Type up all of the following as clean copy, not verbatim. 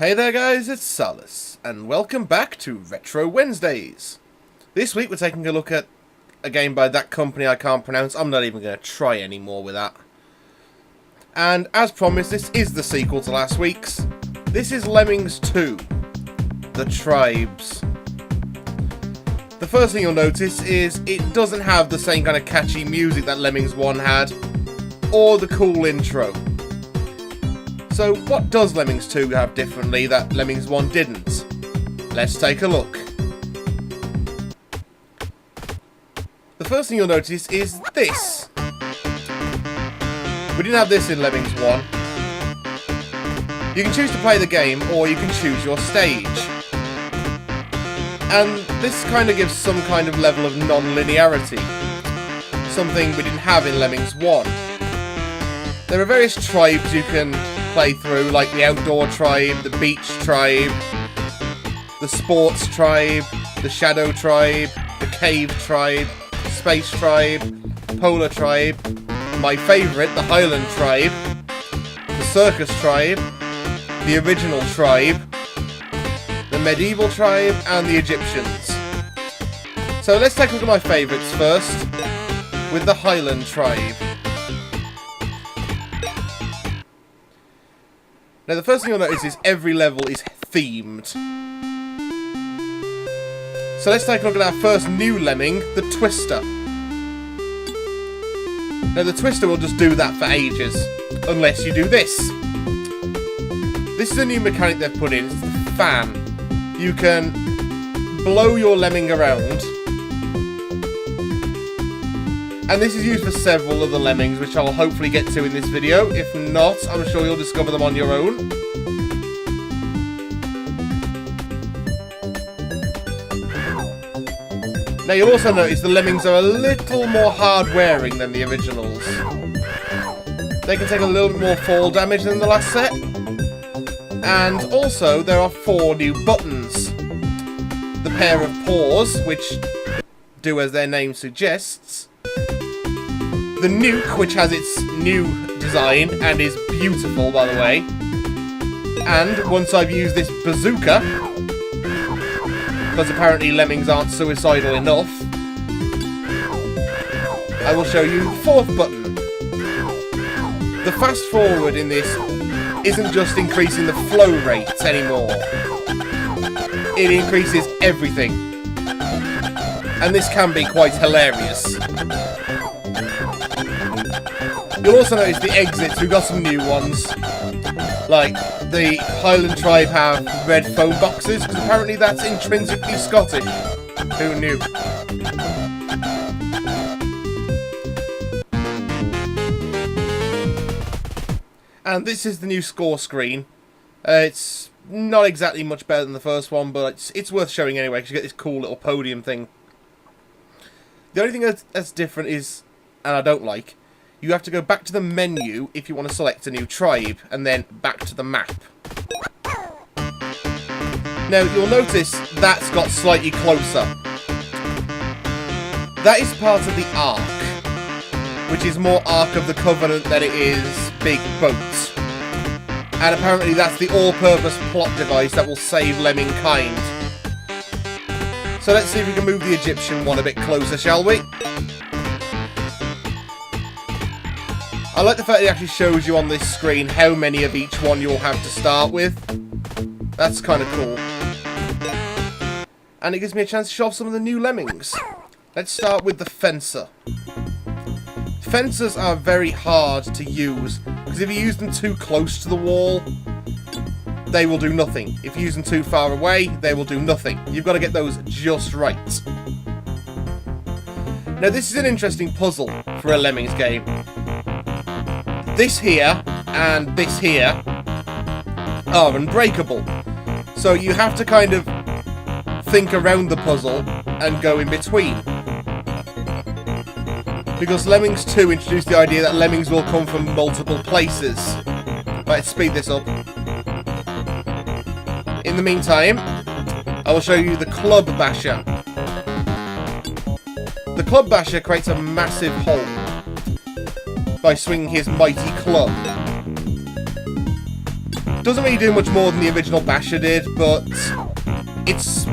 Hey there guys, it's Salis, and welcome back to Retro Wednesdays. This week we're taking a look at a game by that company I can't pronounce. I'm not even going to try anymore with that. And as promised, this is the sequel to last week's. This is Lemmings 2, The Tribes. The first thing you'll notice is it doesn't have the same kind of catchy music that Lemmings 1 had, or the cool intro. So what does Lemmings 2 have differently that Lemmings 1 didn't? Let's take a look. The first thing you'll notice is this. We didn't have this in Lemmings 1. You can choose to play the game, or you can choose your stage. And this kind of gives some kind of level of non-linearity. Something we didn't have in Lemmings 1. There are various tribes you can play through, like the outdoor tribe, the beach tribe, the sports tribe, the shadow tribe, the cave tribe, space tribe, polar tribe, my favourite, the Highland tribe, the circus tribe, the original tribe, the medieval tribe, and the Egyptians. So let's take a look at my favourites first, with the Highland tribe. Now the first thing you'll notice is every level is themed. So let's take a look at our first new lemming, the Twister. Now the Twister will just do that for ages, unless you do this. This is a new mechanic they've put in, it's the fan. You can blow your lemming around. And this is used for several of the lemmings, which I'll hopefully get to in this video. If not, I'm sure you'll discover them on your own. Now you'll also notice the lemmings are a little more hard-wearing than the originals. They can take a little bit more fall damage than the last set. And also, there are 4 new buttons. The pair of paws, which do as their name suggests. The nuke, which has its new design and is beautiful, by the way. And once I've used this bazooka, because apparently lemmings aren't suicidal enough, I will show you the 4th button. The fast forward in this isn't just increasing the flow rates anymore. It increases everything. And this can be quite hilarious. You'll also notice the exits, we've got some new ones. Like, the Highland tribe have red phone boxes, because apparently that's intrinsically Scottish. Who knew? And this is the new score screen. It's not exactly much better than the first one, but it's worth showing anyway, because you get this cool little podium thing. The only thing that's different is, and I don't like, you have to go back to the menu if you want to select a new tribe, and then back to the map. Now, you'll notice that's got slightly closer. That is part of the Ark, which is more Ark of the Covenant than it is Big Boat. And apparently that's the all-purpose plot device that will save lemming kind. So let's see if we can move the Egyptian one a bit closer, shall we? I like the fact it actually shows you on this screen how many of each one you'll have to start with. That's kind of cool. And it gives me a chance to show off some of the new lemmings. Let's start with the Fencer. Fencers are very hard to use, because if you use them too close to the wall, they will do nothing. If you use them too far away, they will do nothing. You've got to get those just right. Now this is an interesting puzzle for a Lemmings game. This here and this here are unbreakable. So you have to kind of think around the puzzle and go in between. Because Lemmings 2 introduced the idea that lemmings will come from multiple places. Let's speed this up. In the meantime, I will show you the Club Basher. The Club Basher creates a massive hole by swinging his mighty club. Doesn't really do much more than the original Basher did, but it's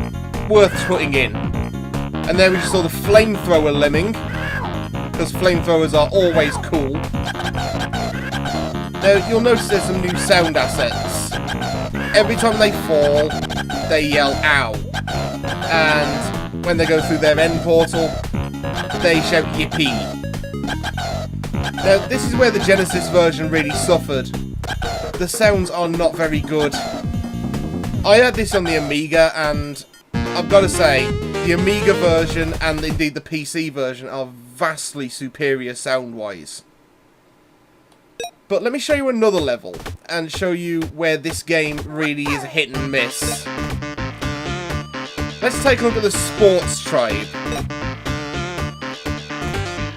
worth putting in. And then we just saw the flamethrower lemming, because flamethrowers are always cool. Now, you'll notice there's some new sound assets. Every time they fall, they yell ow. And when they go through their end portal, they shout yippee. Now, this is where the Genesis version really suffered. The sounds are not very good. I had this on the Amiga, and I've got to say, the Amiga version and indeed the PC version are vastly superior sound-wise. But let me show you another level, and show you where this game really is a hit and miss. Let's take a look at the Sports Tribe.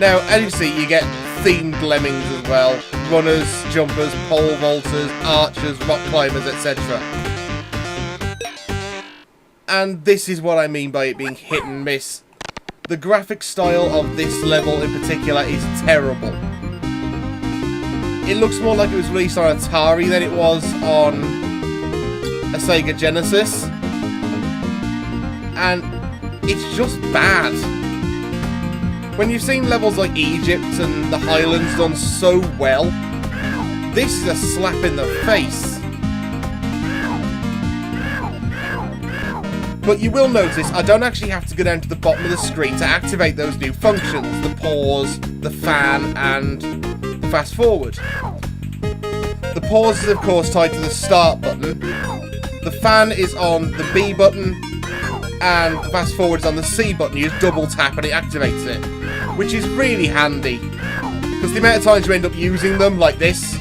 Now, as you see, you get themed lemmings as well. Runners, jumpers, pole vaulters, archers, rock climbers, etc. And this is what I mean by it being hit and miss. The graphic style of this level in particular is terrible. It looks more like it was released on Atari than it was on a Sega Genesis. And it's just bad. When you've seen levels like Egypt and the Highlands done so well, this is a slap in the face. But you will notice I don't actually have to go down to the bottom of the screen to activate those new functions. The pause, the fan, and the fast forward. The pause is of course tied to the start button. The fan is on the B button. And the fast forward is on the C button. You just double tap and it activates it. Which is really handy. Because the amount of times you end up using them like this,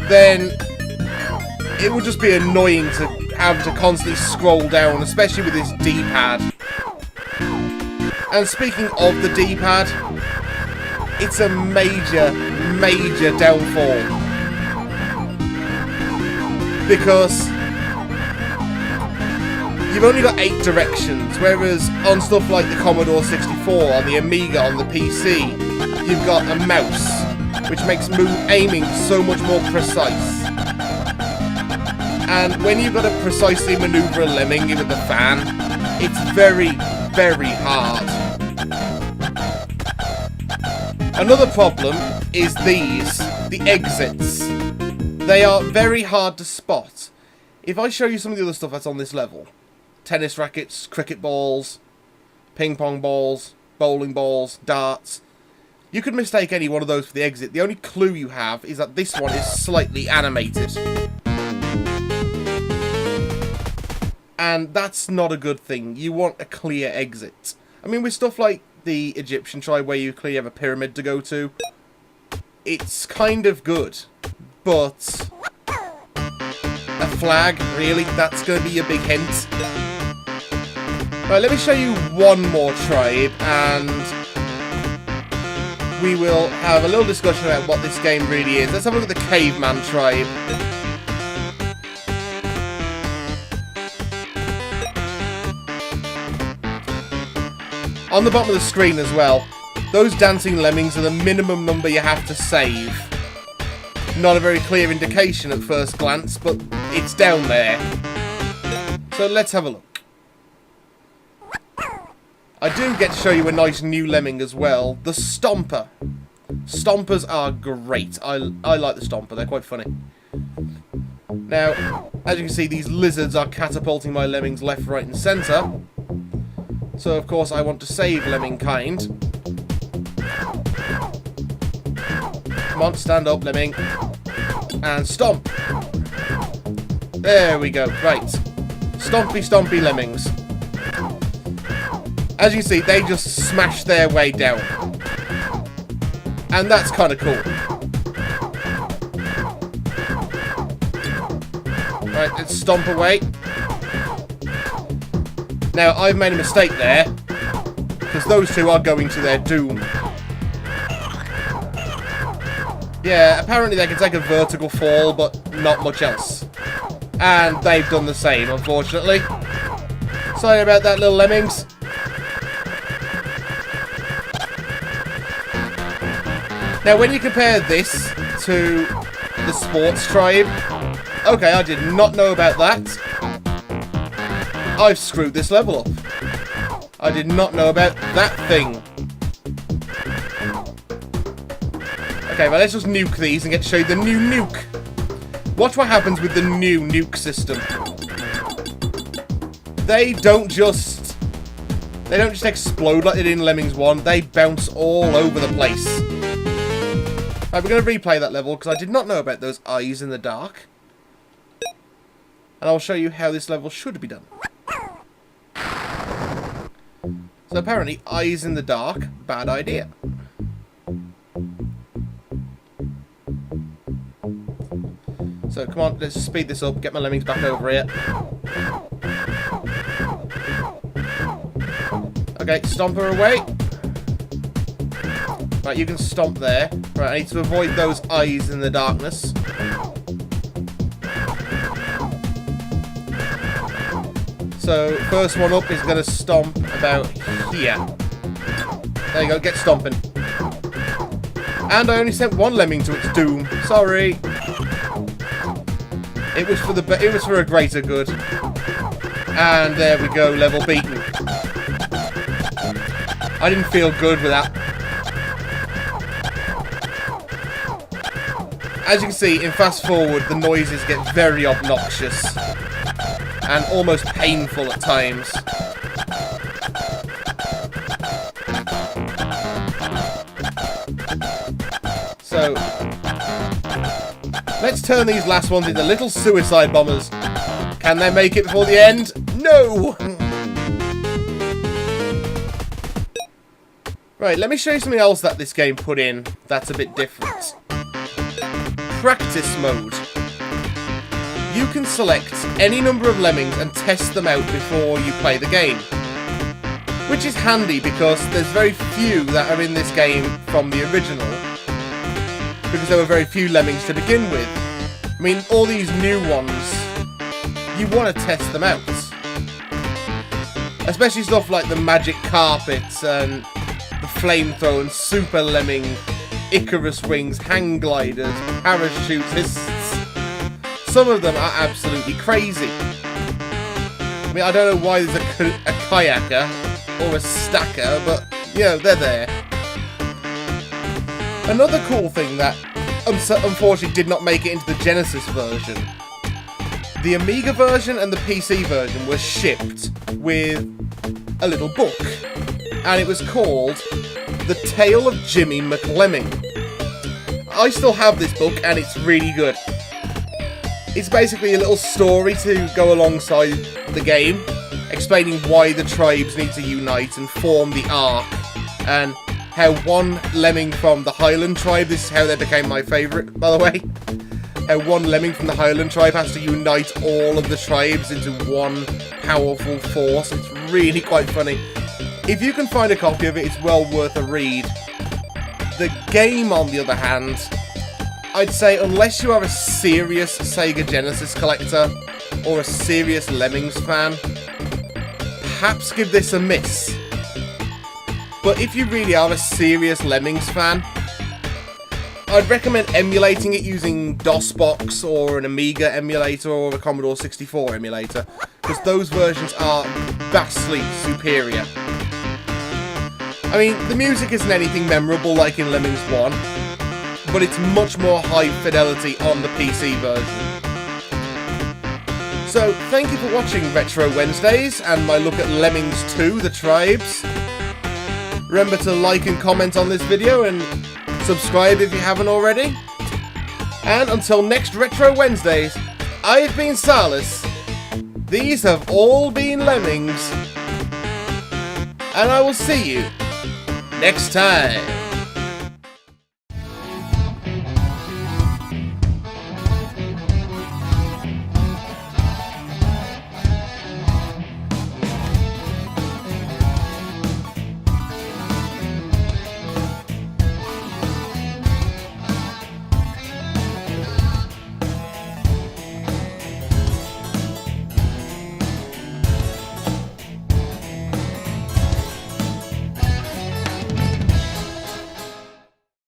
then it would just be annoying to have to constantly scroll down, especially with this D-pad. And speaking of the D-pad, it's a major, major downfall. Because you've only got 8 directions, whereas on stuff like the Commodore 64, on the Amiga, on the PC, you've got a mouse, which makes aiming so much more precise. And when you've got to precisely maneuver a lemming with the fan, it's very, very hard. Another problem is these, the exits. They are very hard to spot. If I show you some of the other stuff that's on this level, tennis rackets, cricket balls, ping pong balls, bowling balls, darts, you could mistake any one of those for the exit. The only clue you have is that this one is slightly animated. And that's not a good thing. You want a clear exit. I mean, with stuff like the Egyptian tribe where you clearly have a pyramid to go to, it's kind of good. But a flag, really? That's going to be a big hint. Right, let me show you one more tribe, and we will have a little discussion about what this game really is. Let's have a look at the Caveman tribe. On the bottom of the screen as well, those dancing lemmings are the minimum number you have to save. Not a very clear indication at first glance, but it's down there. So let's have a look. I do get to show you a nice new lemming as well, the Stomper. Stompers are great. I like the Stomper, they're quite funny. Now, as you can see, these lizards are catapulting my lemmings left, right and centre. So, of course, I want to save lemming kind. Come on, stand up, lemming. And stomp. There we go, right. Stompy, stompy lemmings. As you can see, they just smash their way down. And that's kind of cool. Right, let's stomp away. Now, I've made a mistake there, because those two are going to their doom. Yeah, apparently they can take a vertical fall, but not much else. And they've done the same, unfortunately. Sorry about that, little lemmings. Now, when you compare this to the sports tribe. Okay, I did not know about that. I've screwed this level up. I did not know about that thing. Okay, well, let's just nuke these and get to show you the new nuke. Watch what happens with the new nuke system. They don't just explode like they did in Lemmings 1. They bounce all over the place. Right, we're going to replay that level because I did not know about those eyes in the dark. And I'll show you how this level should be done. So apparently, eyes in the dark, bad idea. So come on, let's speed this up, get my lemmings back over here. Okay, stomp her away. Right, you can stomp there. Right, I need to avoid those eyes in the darkness. So, first one up is going to stomp about here. There you go, get stomping. And I only sent one lemming to its doom. Sorry. It was for a greater good. And there we go, level beaten. I didn't feel good with that. As you can see, in fast forward, the noises get very obnoxious. And almost painful at times. So, let's turn these last ones into little suicide bombers. Can they make it before the end? No! Right, let me show you something else that this game put in that's a bit different. Practice mode. You can select any number of lemmings and test them out before you play the game. Which is handy because there's very few that are in this game from the original. Because there were very few lemmings to begin with. I mean, all these new ones, you want to test them out. Especially stuff like the magic carpets and the flamethrower and super lemming, Icarus wings, hang gliders, parachutists. Some of them are absolutely crazy. I mean, I don't know why there's a kayaker or a stacker, but, you know, they're there. Another cool thing that unfortunately did not make it into the Genesis version. The Amiga version and the PC version were shipped with a little book. And it was called The Tale of Jimmy McLemming. I still have this book and it's really good. It's basically a little story to go alongside the game, explaining why the tribes need to unite and form the Ark, and how one lemming from the Highland tribe, this is how they became my favourite, by the way, how one lemming from the Highland tribe has to unite all of the tribes into one powerful force. It's really quite funny. If you can find a copy of it, it's well worth a read. The game, on the other hand, I'd say unless you are a serious Sega Genesis collector or a serious Lemmings fan, perhaps give this a miss. But if you really are a serious Lemmings fan, I'd recommend emulating it using DOSBox or an Amiga emulator or a Commodore 64 emulator, because those versions are vastly superior. I mean, the music isn't anything memorable like in Lemmings 1, but it's much more high fidelity on the PC version. So, thank you for watching Retro Wednesdays and my look at Lemmings 2, The Tribes. Remember to like and comment on this video and subscribe if you haven't already. And until next Retro Wednesdays, I've been Salis. These have all been Lemmings. And I will see you next time.